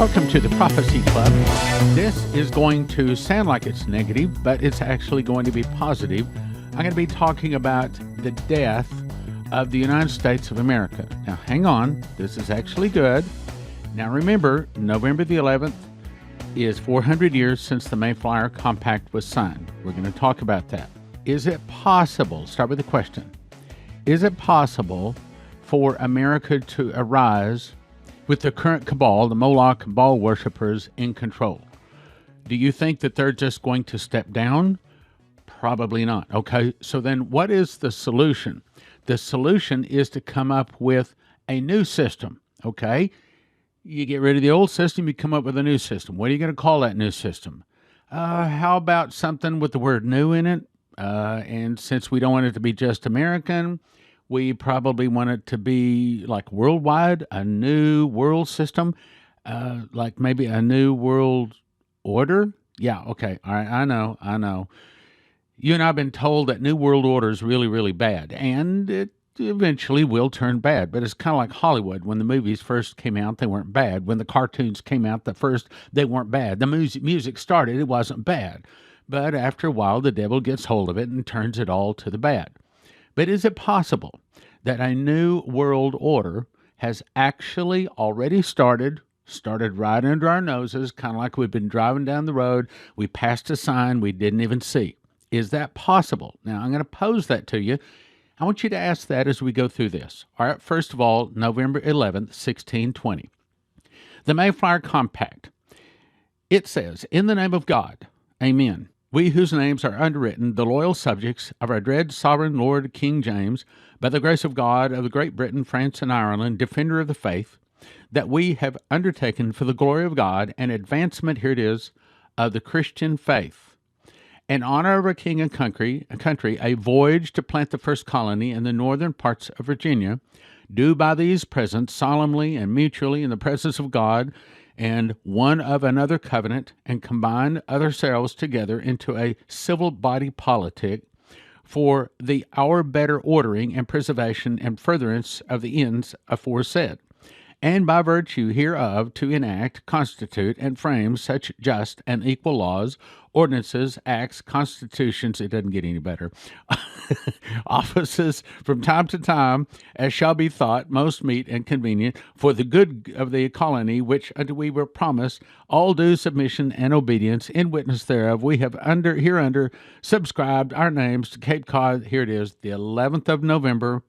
Welcome to the Prophecy Club. This is going to sound like it's negative, but it's actually going to be positive. I'm going to be talking about the death of the United States of America. Now, hang on. This is actually good. Now, remember, November the 11th is 400 years since the Mayflower Compact was signed. We're going to talk about that. Is it possible, start with the question, is it possible for America to arise with the current cabal, the Moloch and Baal Worshipers, in control? Do you think that they're just going to step down? Probably not. Okay, so then what is the solution? The solution is to come up with a new system, okay? You get rid of the old system, you come up with a new system. What are you going to call that new system? How about something with the word new in it? And since we don't want it to be just American, we probably want it to be like worldwide, a new world system, like maybe a new world order. Yeah, okay, all right, I know. You and I have been told that New World Order is really, really bad, and it eventually will turn bad. But it's kind of like Hollywood. When the movies first came out, they weren't bad. When the cartoons came out, they weren't bad. The music started, it wasn't bad. But after a while, the devil gets hold of it and turns it all to the bad. But is it possible that a new world order has actually already started right under our noses, kind of like we've been driving down the road, we passed a sign we didn't even see? Is that possible? Now, I'm going to pose that to you. I want you to ask that as we go through this. All right, first of all, November 11th, 1620. The Mayflower Compact. It says, "In the name of God, amen. We whose names are underwritten, the loyal subjects of our dread sovereign Lord King James, by the grace of God of Great Britain, France, and Ireland, defender of the faith, that we have undertaken for the glory of God and advancement," here it is, "of the Christian faith, in honor of our king and country, a voyage to plant the first colony in the northern parts of Virginia, do by these presents solemnly and mutually in the presence of God and one of another covenant, and combine ourselves together into a civil body politic for our better ordering and preservation and furtherance of the ends aforesaid, and by virtue hereof to enact, constitute, and frame such just and equal laws, ordinances, acts, constitutions, it doesn't get any better, offices from time to time, as shall be thought most meet and convenient for the good of the colony, which unto we were promised all due submission and obedience. In witness thereof, we have hereunder subscribed our names to Cape Cod, here it is, the 11th of November,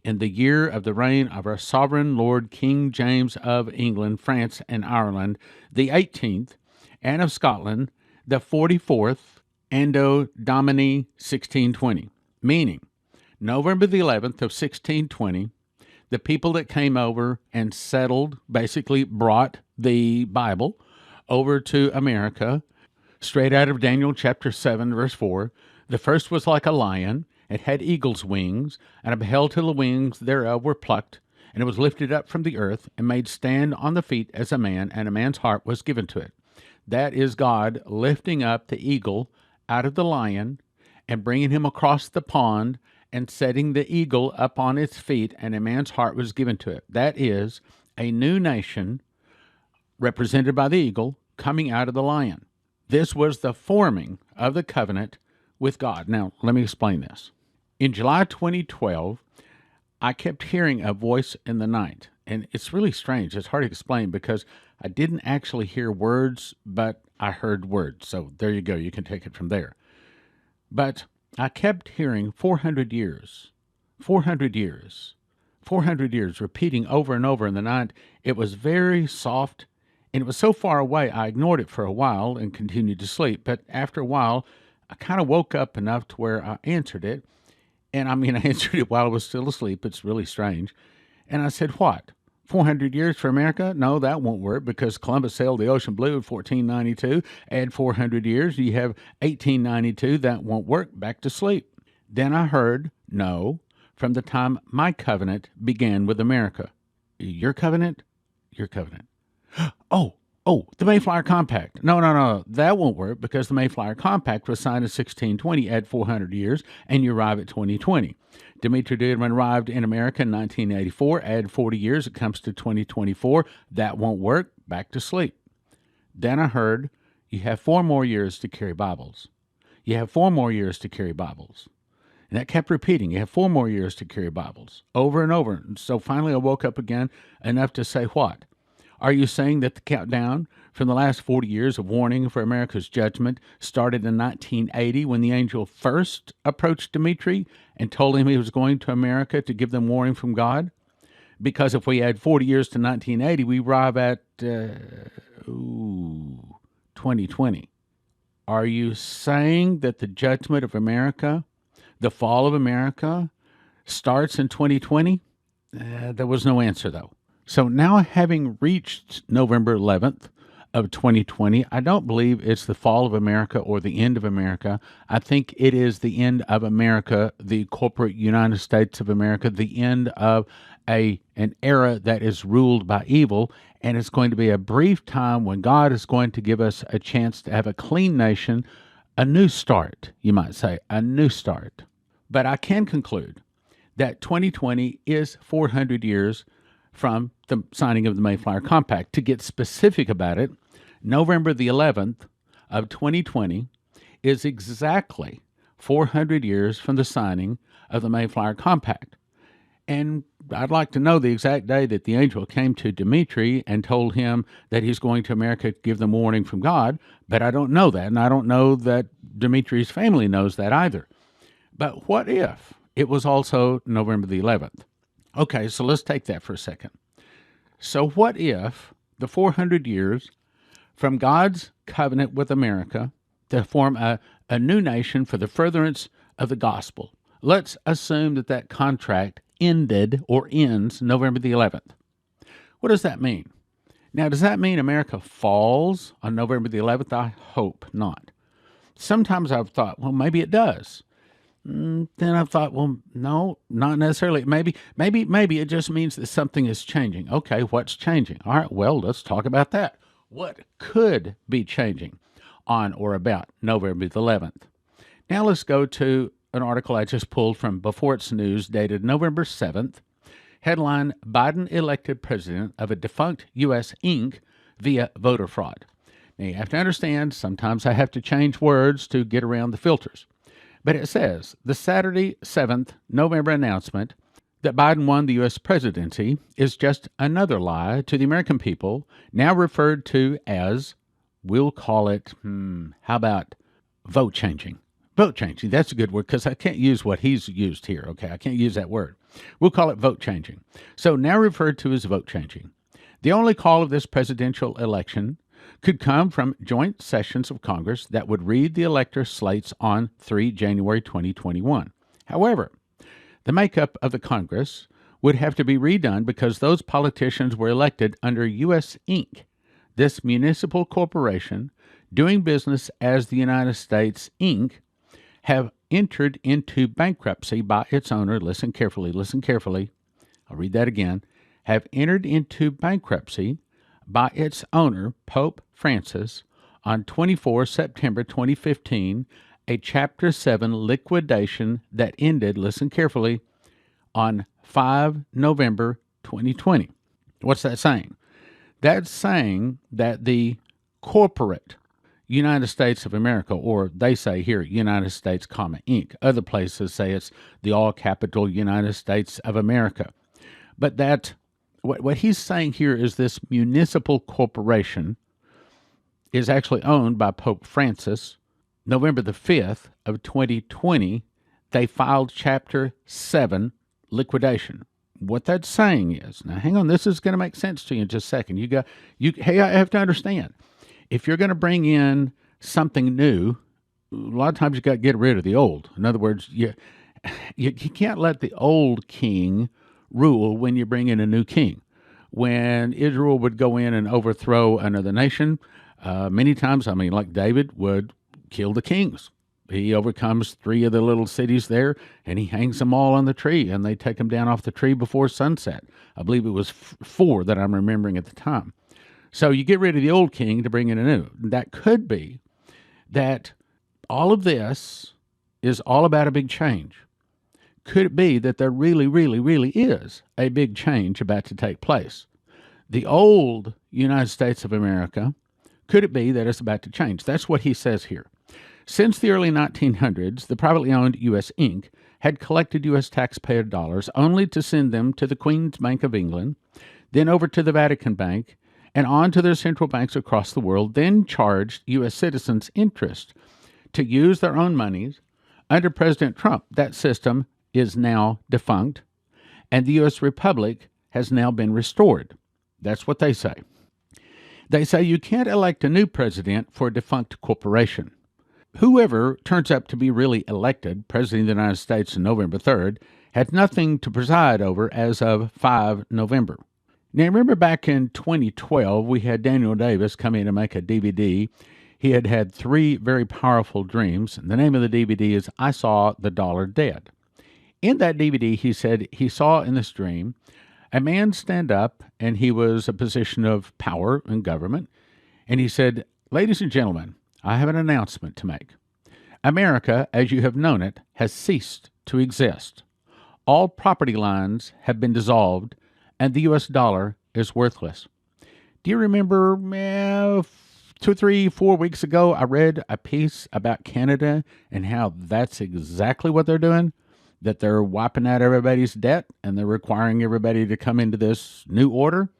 in the year of the reign of our sovereign Lord King James of England, France, and Ireland, the 18th, and of Scotland, the 44th, Anno Domini 1620, meaning November the 11th of 1620, the people that came over and settled, basically brought the Bible over to America, straight out of Daniel chapter 7, verse 4. The first was like a lion. It had eagle's wings, and I beheld till the wings thereof were plucked, and it was lifted up from the earth, and made stand on the feet as a man, and a man's heart was given to it. That is God lifting up the eagle out of the lion, and bringing him across the pond, and setting the eagle up on its feet, and a man's heart was given to it. That is a new nation, represented by the eagle, coming out of the lion. This was the forming of the covenant with God. Now, let me explain this. In July 2012, I kept hearing a voice in the night, and it's really strange. It's hard to explain because I didn't actually hear words, but I heard words. So there you go. You can take it from there. But I kept hearing 400 years, 400 years, 400 years, repeating over and over in the night. It was very soft, and it was so far away, I ignored it for a while and continued to sleep. But after a while, I kind of woke up enough to where I answered it. And I answered it while I was still asleep. It's really strange. And I said, what? 400 years for America? No, that won't work because Columbus sailed the ocean blue in 1492. Add 400 years, you have 1892. That won't work. Back to sleep. Then I heard, no, from the time my covenant began with America. Your covenant? Your covenant. Oh, Oh, the Mayflower Compact. No. That won't work because the Mayflower Compact was signed in 1620, add 400 years, and you arrive at 2020. Dimitri Duduman arrived in America in 1984, add 40 years, it comes to 2024. That won't work. Back to sleep. Then I heard you have 4 more years to carry Bibles. You have 4 more years to carry Bibles. And that kept repeating. You have 4 more years to carry Bibles, over and over. And so finally I woke up again enough to say, what? Are you saying that the countdown from the last 40 years of warning for America's judgment started in 1980 when the angel first approached Dimitri and told him he was going to America to give them warning from God? Because if we add 40 years to 1980, we arrive at 2020. Are you saying that the judgment of America, the fall of America, starts in 2020? There was no answer, though. So now, having reached November 11th of 2020, I don't believe it's the fall of America or the end of America. I think it is the end of America, the corporate United States of America, the end of an era that is ruled by evil, and it's going to be a brief time when God is going to give us a chance to have a clean nation, a new start, you might say, a new start. But I can conclude that 2020 is 400 years from the signing of the Mayflower Compact. To get specific about it, November the 11th of 2020 is exactly 400 years from the signing of the Mayflower Compact. And I'd like to know the exact day that the angel came to Dimitri and told him that he's going to America to give them warning from God, but I don't know that, and I don't know that Dimitri's family knows that either. But what if it was also November the 11th? Okay, so let's take that for a second. So what if the 400 years from God's covenant with America to form a new nation for the furtherance of the gospel, let's assume that contract ended or ends November the 11th. What does that mean? Now, does that mean America falls on November the 11th? I hope not. Sometimes I've thought, well, maybe it does. Then I've thought, well, no, not necessarily. Maybe it just means that something is changing. Okay, what's changing? All right, well, let's talk about that. What could be changing on or about November the 11th? Now let's go to an article I just pulled from Before It's News, dated November 7th. Headline, Biden elected president of a defunct U.S. Inc. via voter fraud. Now, you have to understand, sometimes I have to change words to get around the filters. But it says, the Saturday 7th November announcement that Biden won the U.S. presidency is just another lie to the American people, now referred to as, we'll call it, how about vote changing? Vote changing, that's a good word because I can't use what he's used here, okay? I can't use that word. We'll call it vote changing. So now referred to as vote changing. The only call of this presidential election could come from joint sessions of Congress that would read the elector slates on 3 January 2021. However, the makeup of the Congress would have to be redone because those politicians were elected under U.S. Inc., this municipal corporation doing business as the United States Inc., have entered into bankruptcy by its owner. Listen carefully. I'll read that again. Have entered into bankruptcy by its owner, Pope Francis, on 24 September 2015, a Chapter 7 liquidation that ended, listen carefully, on 5 November 2020. What's that saying? That's saying that the corporate United States of America, or they say here, United States, Inc. Other places say it's the all-capital United States of America. But that what he's saying here is this municipal corporation is actually owned by Pope Francis. November the 5th of 2020, they filed Chapter 7 liquidation. What that's saying is, now hang on, this is going to make sense to you in just a second. Hey, I have to understand. If you're going to bring in something new, a lot of times you got to get rid of the old. In other words, you can't let the old king rule when you bring in a new king. When Israel would go in and overthrow another nation, many times, like David would kill the kings. He overcomes 3 of the little cities there, and he hangs them all on the tree, and they take them down off the tree before sunset. I believe it was 4 that I'm remembering at the time. So you get rid of the old king to bring in a new. That could be that all of this is all about a big change. Could it be that there really, really, really is a big change about to take place? The old United States of America, could it be that it's about to change? That's what he says here. Since the early 1900s, the privately owned U.S. Inc. had collected U.S. taxpayer dollars only to send them to the Queen's Bank of England, then over to the Vatican Bank, and on to their central banks across the world, then charged U.S. citizens interest to use their own monies. Under President Trump, that system is now defunct, and the U.S. Republic has now been restored. That's what they say. They say you can't elect a new president for a defunct corporation. Whoever turns up to be really elected President of the United States on November 3rd had nothing to preside over as of 5 November. Now, remember back in 2012, we had Daniel Davis come in and make a DVD. He had had 3 very powerful dreams. The name of the DVD is I Saw the Dollar Dead. In that DVD, he said he saw in this dream a man stand up, and he was a position of power in government. And he said, "Ladies and gentlemen, I have an announcement to make. America, as you have known it, has ceased to exist. All property lines have been dissolved, and the U.S. dollar is worthless." Do you remember 2, 3, 4 weeks ago, I read a piece about Canada and how that's exactly what they're doing, that they're wiping out everybody's debt and they're requiring everybody to come into this new order?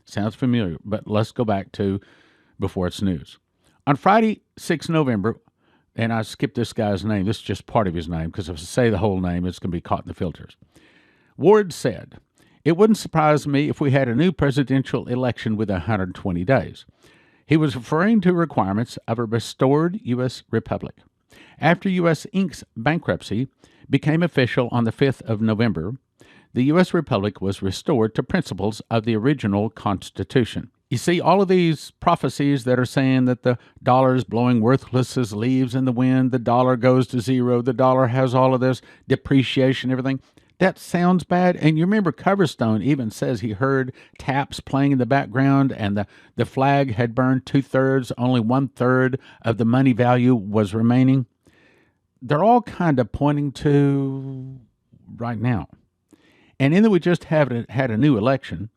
Sounds familiar, but let's go back to before it's news. On Friday, 6 November, and I skipped this guy's name. This is just part of his name because if I say the whole name, it's going to be caught in the filters. Ward said, "It wouldn't surprise me if we had a new presidential election within 120 days. He was referring to requirements of a restored U.S. Republic. After U.S. Inc.'s bankruptcy became official on the 5th of November, the U.S. Republic was restored to principles of the original Constitution." You see, all of these prophecies that are saying that the dollar is blowing worthless as leaves in the wind, the dollar goes to zero, the dollar has all of this depreciation, everything, that sounds bad. And you remember Coverstone even says he heard taps playing in the background and the flag had burned 2/3, only 1/3 of the money value was remaining. They're all kind of pointing to right now. And then we just had a new election.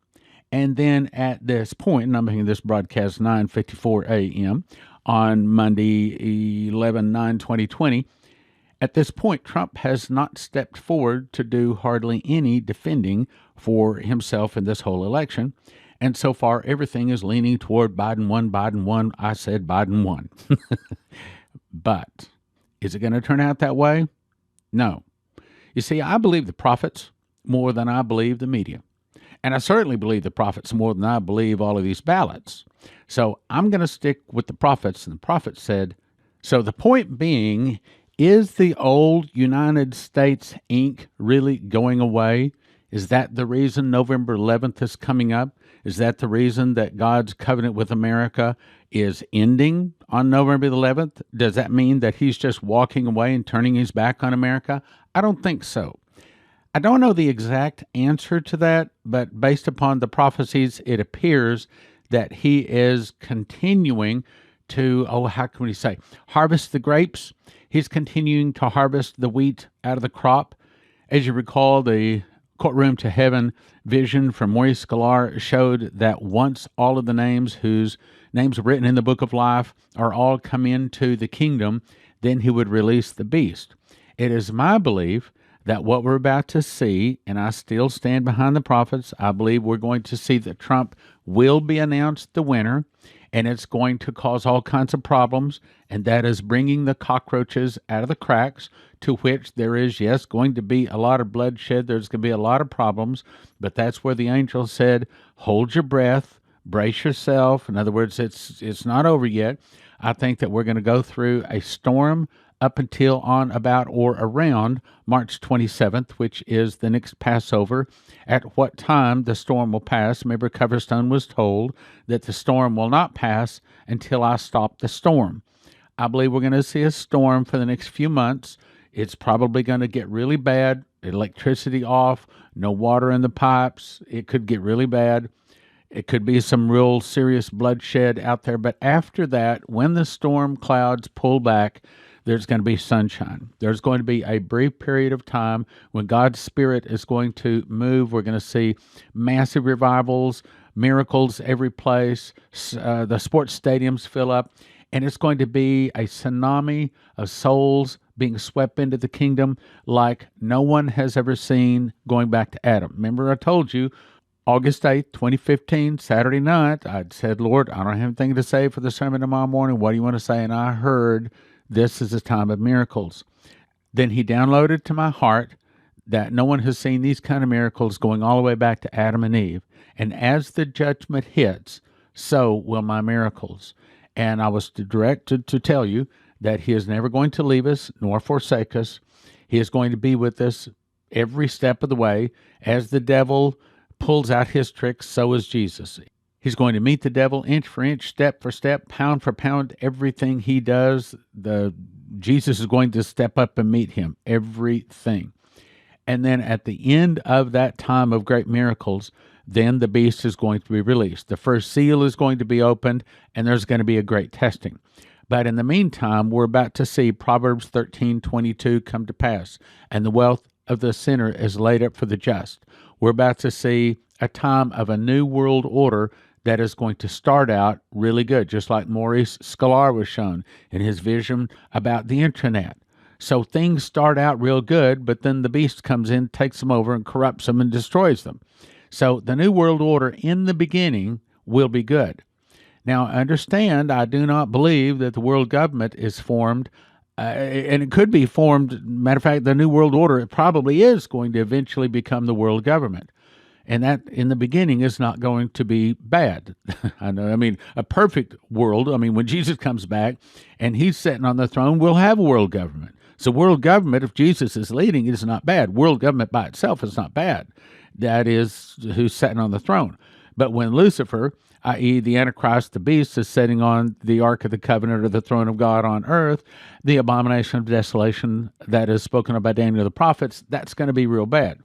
And then at this point, and I'm making this broadcast 9:54 a.m. on Monday, 11/9/2020, at this point, Trump has not stepped forward to do hardly any defending for himself in this whole election. And so far, everything is leaning toward Biden won, Biden won. I said Biden won. But is it going to turn out that way? No. You see, I believe the prophets more than I believe the media. And I certainly believe the prophets more than I believe all of these ballots. So I'm going to stick with the prophets. And the prophet said, so the point being, is the old United States Inc. really going away? Is that the reason November 11th is coming up? Is that the reason that God's covenant with America is ending on November 11th? Does that mean that he's just walking away and turning his back on America? I don't think so. I don't know the exact answer to that, but based upon the prophecies, it appears that he is continuing to, how can we say, harvest the grapes. He's continuing to harvest the wheat out of the crop. As you recall, the Courtroom to Heaven vision from Maurice Sklar showed that once all of the names whose names are written in the book of life are all come into the kingdom, then he would release the beast. It is my belief that what we're about to see, and I still stand behind the prophets, I believe we're going to see that Trump will be announced the winner, and it's going to cause all kinds of problems, and that is bringing the cockroaches out of the cracks, to which there is, yes, going to be a lot of bloodshed, there's going to be a lot of problems, but that's where the angel said, hold your breath, brace yourself. In other words, it's not over yet. I think that we're going to go through a storm up until on about or around March 27th, which is the next Passover, at what time the storm will pass. Remember, Coverstone was told that the storm will not pass until I stop the storm. I believe we're going to see a storm for the next few months. It's probably going to get really bad. Electricity off, no water in the pipes. It could get really bad. It could be some real serious bloodshed out there. But after that, when the storm clouds pull back, there's going to be sunshine. There's going to be a brief period of time when God's Spirit is going to move. We're going to see massive revivals, miracles every place. The sports stadiums fill up. And it's going to be a tsunami of souls being swept into the kingdom like no one has ever seen going back to Adam. Remember, I told you August 8th, 2015, Saturday night, I said, Lord, I don't have anything to say for the sermon tomorrow morning. What do you want to say? And I heard, this is a time of miracles. Then he downloaded to my heart that no one has seen these kind of miracles going all the way back to Adam and Eve. And as the judgment hits, so will my miracles. And I was directed to tell you that he is never going to leave us nor forsake us. He is going to be with us every step of the way. As the devil pulls out his tricks, so is Jesus. He's going to meet the devil inch for inch, step for step, pound for pound. Everything he does, Jesus is going to step up and meet him. Everything. And then at the end of that time of great miracles, then the beast is going to be released. The first seal is going to be opened, and there's going to be a great testing. But in the meantime, we're about to see Proverbs 13:22 come to pass, and the wealth of the sinner is laid up for the just. We're about to see a time of a new world order that is going to start out really good, just like Maurice Sklar was shown in his vision about the internet. So things start out real good, but then the beast comes in, takes them over, and corrupts them and destroys them. So the New World Order in the beginning will be good. Now, understand, I do not believe that the world government is formed, and it could be formed. Matter of fact, the New World Order, it probably is going to eventually become the world government. And that, in the beginning, is not going to be bad. A perfect world. When Jesus comes back and he's sitting on the throne, we'll have a world government. So world government, if Jesus is leading, it is not bad. World government by itself is not bad. That is who's sitting on the throne. But when Lucifer, i.e. the Antichrist, the beast, is sitting on the Ark of the Covenant or the throne of God on earth, the abomination of desolation that is spoken of by Daniel the prophets, that's going to be real bad.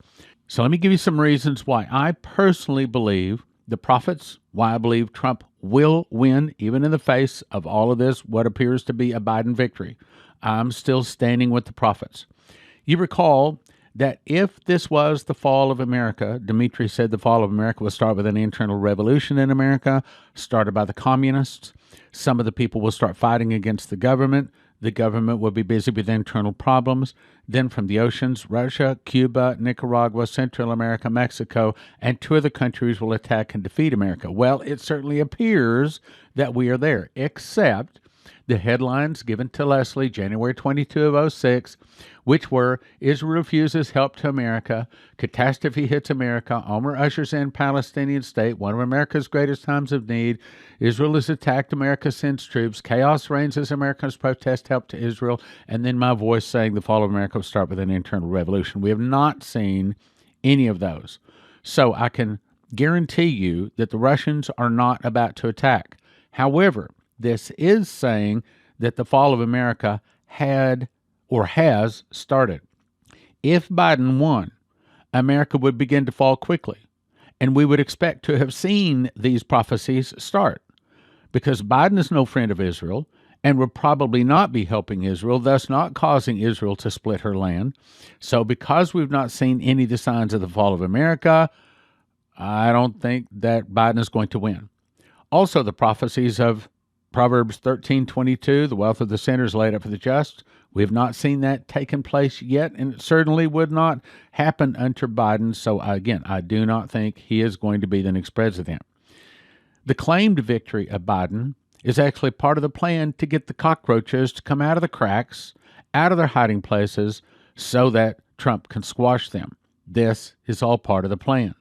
So let me give you some reasons why I personally believe the prophets, why I believe Trump will win, even in the face of all of this, what appears to be a Biden victory. I'm still standing with the prophets. You recall that if this was the fall of America, Dmitry said the fall of America will start with an internal revolution in America, started by the communists. Some of the people will start fighting against the government. The government will be busy with internal problems. Then from the oceans, Russia, Cuba, Nicaragua, Central America, Mexico, and 2 other countries will attack and defeat America. Well, it certainly appears that we are there, except the headlines given to Leslie, January 22 of 06, which were, Israel refuses help to America, catastrophe hits America, Omar ushers in Palestinian state, one of America's greatest times of need, Israel is attacked, America sends troops, chaos reigns as Americans protest help to Israel, and then my voice saying the fall of America will start with an internal revolution. We have not seen any of those. So I can guarantee you that the Russians are not about to attack. However, this is saying that the fall of America had or has started. If Biden won, America would begin to fall quickly, and we would expect to have seen these prophecies start, because Biden is no friend of Israel and would probably not be helping Israel, thus not causing Israel to split her land. So because we've not seen any of the signs of the fall of America, I don't think that Biden is going to win. Also, the prophecies of Proverbs 13:22, the wealth of the sinner is laid up for the just. We have not seen that taken place yet, and it certainly would not happen under Biden. So again, I do not think he is going to be the next president. The claimed victory of Biden is actually part of the plan to get the cockroaches to come out of the cracks, out of their hiding places, so that Trump can squash them. This is all part of the plan.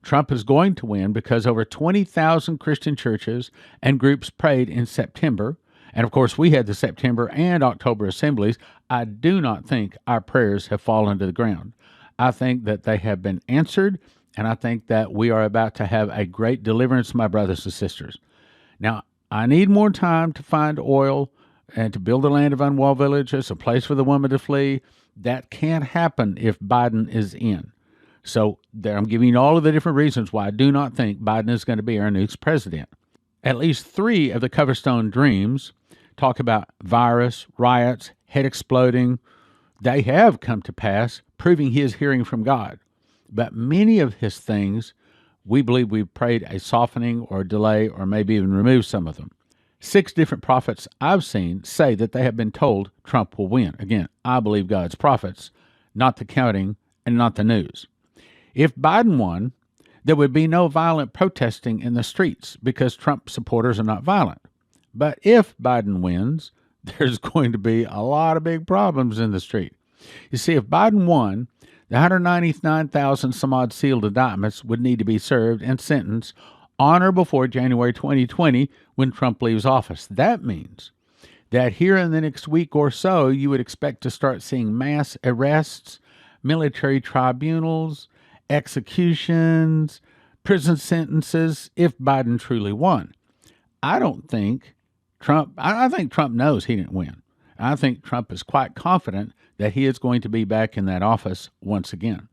Trump is going to win because over 20,000 Christian churches and groups prayed in September. And of course, we had the September and October assemblies. I do not think our prayers have fallen to the ground. I think that they have been answered, and I think that we are about to have a great deliverance, my brothers and sisters. Now, I need more time to find oil and to build a land of unwalled villages, a place for the woman to flee. That can't happen if Biden is in. So There, I'm giving you all of the different reasons why I do not think Biden is going to be our next president. At least 3 of the Coverstone dreams talk about virus, riots, head exploding. They have come to pass, proving he is hearing from God. But many of his things, we believe we've prayed a softening or a delay or maybe even remove some of them. 6 different prophets I've seen say that they have been told Trump will win. Again, I believe God's prophets, not the counting and not the news. If Biden won, there would be no violent protesting in the streets because Trump supporters are not violent. But if Biden wins, there's going to be a lot of big problems in the street. You see, if Biden won, the 199,000 some odd sealed indictments would need to be served and sentenced on or before January 2020 when Trump leaves office. That means that here in the next week or so, you would expect to start seeing mass arrests, military tribunals, executions, prison sentences if Biden truly won. I think Trump knows he didn't win. I think Trump is quite confident that he is going to be back in that office once again.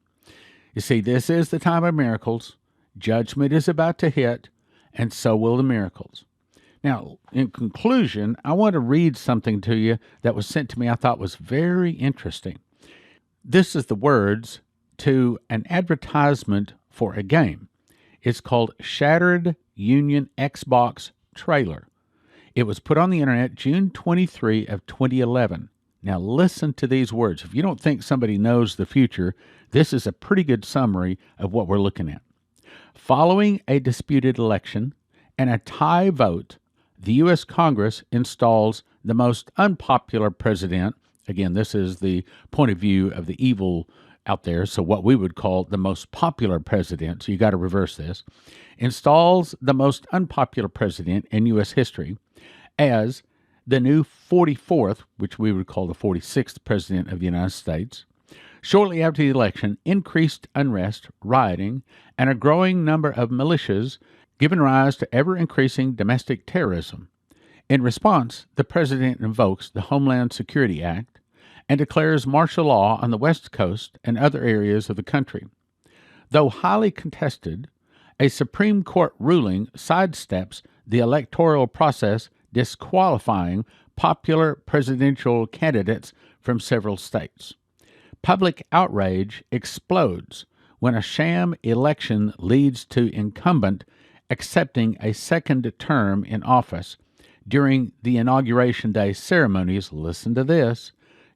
You see, this is the time of miracles. Judgment is about to hit, and so will the miracles. Now, in conclusion, I want to read something to you that was sent to me I thought was very interesting. This is the words to an advertisement for a game. It's called Shattered Union Xbox Trailer. It was put on the internet June 23 of 2011. Now listen to these words. If you don't think somebody knows the future, this is a pretty good summary of what we're looking at. Following a disputed election and a tie vote, the U.S. Congress installs the most unpopular president. Again, this is the point of view of the evil out there, so what we would call the most popular president, so you got to reverse this, installs the most unpopular president in U.S. history as the new 44th, which we would call the 46th president of the United States. Shortly after the election, increased unrest, rioting, and a growing number of militias given rise to ever-increasing domestic terrorism. In response, the president invokes the Homeland Security Act and declares martial law on the West Coast and other areas of the country. Though highly contested, a Supreme Court ruling sidesteps the electoral process, disqualifying popular presidential candidates from several states. Public outrage explodes when a sham election leads to incumbent accepting a second term in office. During the Inauguration Day ceremonies, listen to this,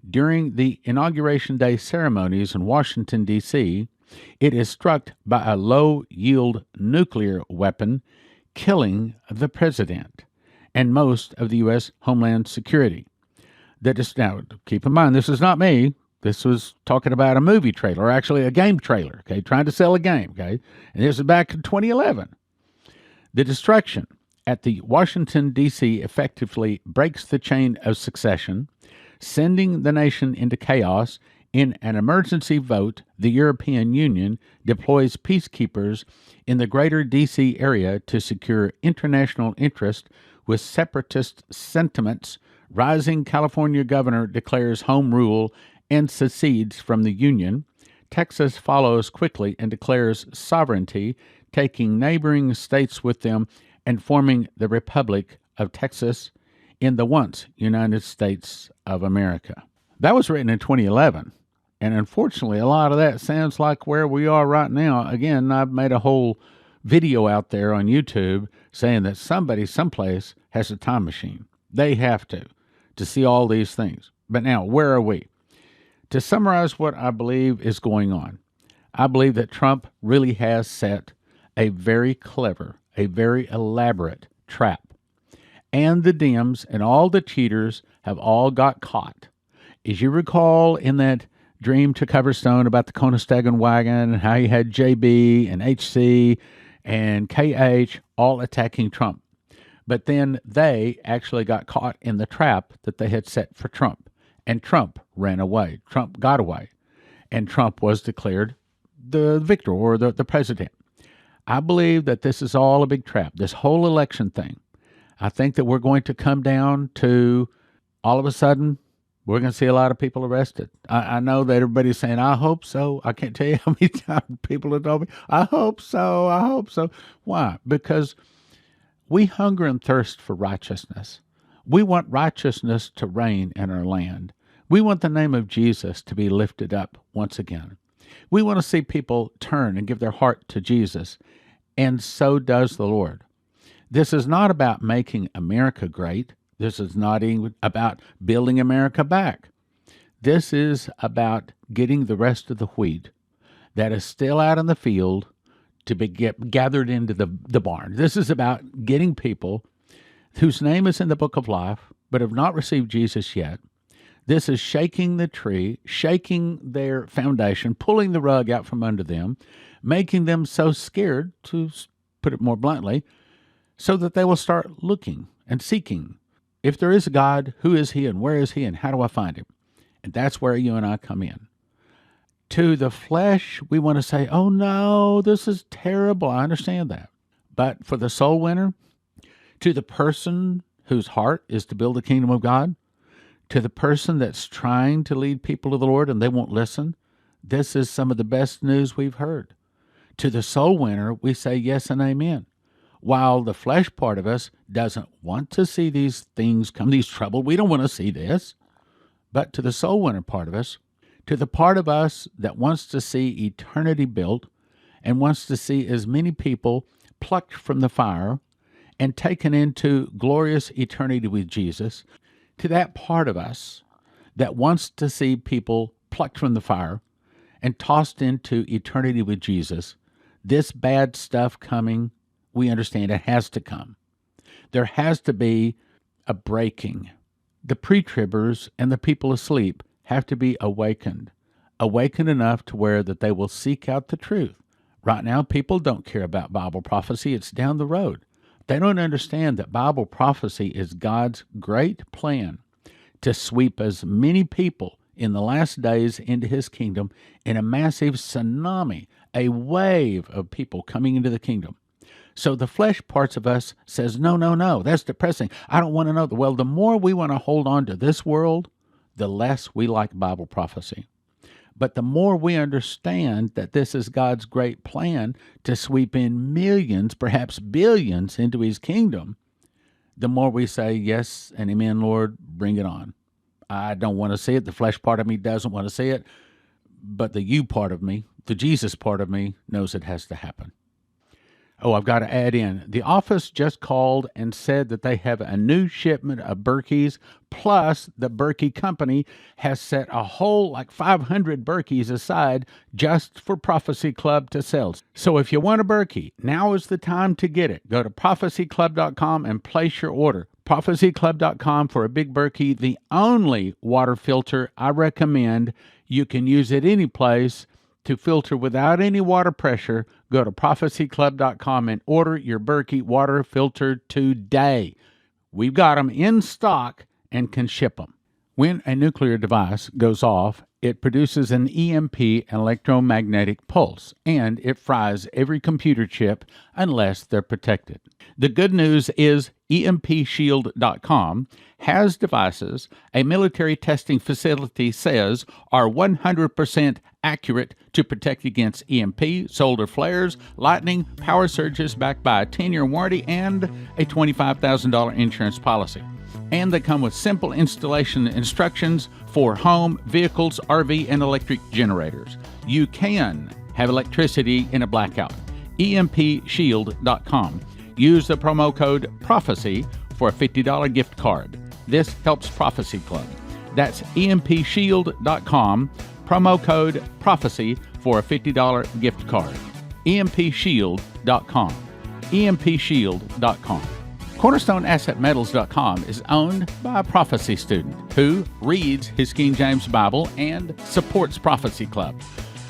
during the Inauguration Day ceremonies in Washington, D.C., it is struck by a low-yield nuclear weapon, killing the president and most of the U.S. Homeland Security. Now, keep in mind, this is not me. This was talking about a movie trailer, or actually a game trailer, okay, trying to sell a game, okay? And this is back in 2011. The destruction at the Washington, D.C. effectively breaks the chain of succession, sending the nation into chaos. In an emergency vote, the European Union deploys peacekeepers in the greater D.C. area to secure international interest with separatist sentiments. Rising California governor declares home rule and secedes from the Union. Texas follows quickly and declares sovereignty, taking neighboring states with them and forming the Republic of Texas in the once United States of America. That was written in 2011, and unfortunately, a lot of that sounds like where we are right now. Again, I've made a whole video out there on YouTube saying that somebody someplace has a time machine. They have to see all these things. But now, where are we? To summarize what I believe is going on, I believe that Trump really has set a very clever, a very elaborate trap. And the Dems and all the cheaters have all got caught. As you recall in that dream to Coverstone about the Conestoga wagon and how you had JB and HC and KH all attacking Trump. But then they actually got caught in the trap that they had set for Trump. And Trump ran away. Trump got away. And Trump was declared the victor or the president. I believe that this is all a big trap, this whole election thing. I think that we're going to come down to all of a sudden We're going to see a lot of people arrested. I know that everybody's saying, I hope so. I can't tell you how many times people have told me, I hope so. I hope so. Why? Because we hunger and thirst for righteousness. We want righteousness to reign in our land. We want the name of Jesus to be lifted up once again. We want to see people turn and give their heart to Jesus, and so does the Lord. This is not about making America great. This is not even about building America back. This is about getting the rest of the wheat that is still out in the field to be gathered into the barn. This is about getting people whose name is in the book of life but have not received Jesus yet. This is shaking the tree, shaking their foundation, pulling the rug out from under them, making them so scared, to put it more bluntly, so that they will start looking and seeking. If there is a God, who is he and where is he and how do I find him? And that's where you and I come in. To the flesh, we want to say, oh no, this is terrible. I understand that. But for the soul winner, to the person whose heart is to build the kingdom of God, to the person that's trying to lead people to the Lord and they won't listen, this is some of the best news we've heard. To the soul winner, we say yes and amen. While the flesh part of us doesn't want to see these things come, these trouble, we don't want to see this. But to the soul winner part of us, to the part of us that wants to see eternity built and wants to see as many people plucked from the fire and taken into glorious eternity with Jesus, to that part of us that wants to see people plucked from the fire and tossed into eternity with Jesus, this bad stuff coming, we understand it has to come. There has to be a breaking. The pre-tribbers and the people asleep have to be awakened enough to where that they will seek out the truth. Right now, people don't care about Bible prophecy. It's down the road. They don't understand that Bible prophecy is God's great plan to sweep as many people in the last days into his kingdom in a massive tsunami, a wave of people coming into the kingdom. So the flesh parts of us says, no, that's depressing. I don't want to know. Well, the more we want to hold on to this world, the less we like Bible prophecy. But the more we understand that this is God's great plan to sweep in millions, perhaps billions, into his kingdom, the more we say, yes and amen, Lord, bring it on. I don't want to see it. The flesh part of me doesn't want to see it. But the you part of me, the Jesus part of me, knows it has to happen. Oh, I've got to add in, the office just called and said that they have a new shipment of Berkeys, plus the Berkey company has set a whole 500 Berkeys aside just for Prophecy Club to sell. So if you want a Berkey, now is the time to get it. Go to prophecyclub.com and place your order. prophecyclub.com for a big Berkey, the only water filter I recommend. You can use it any place to filter without any water pressure. Go to prophecyclub.com and order your Berkey water filter today. We've got them in stock and can ship them. When a nuclear device goes off, it produces an EMP, an electromagnetic pulse, and it fries every computer chip unless they're protected. The good news is EMPshield.com has devices a military testing facility says are 100% accurate to protect against EMP, solar flares, lightning, power surges, backed by a 10-year warranty and a $25,000 insurance policy. And they come with simple installation instructions for home, vehicles, RV, and electric generators. You can have electricity in a blackout. EMPshield.com. Use the promo code PROPHECY for a $50 gift card. This helps Prophecy Club. That's EMPshield.com. Promo code PROPHECY for a $50 gift card. EMPshield.com. EMPshield.com. CornerstoneAssetMetals.com is owned by a prophecy student who reads his King James Bible and supports Prophecy Club.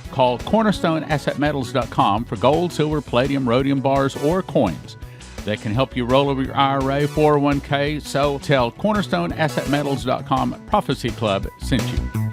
Call CornerstoneAssetMetals.com for gold, silver, palladium, rhodium bars, or coins. They can help you roll over your IRA, 401k, so tell CornerstoneAssetMetals.com Prophecy Club sent you.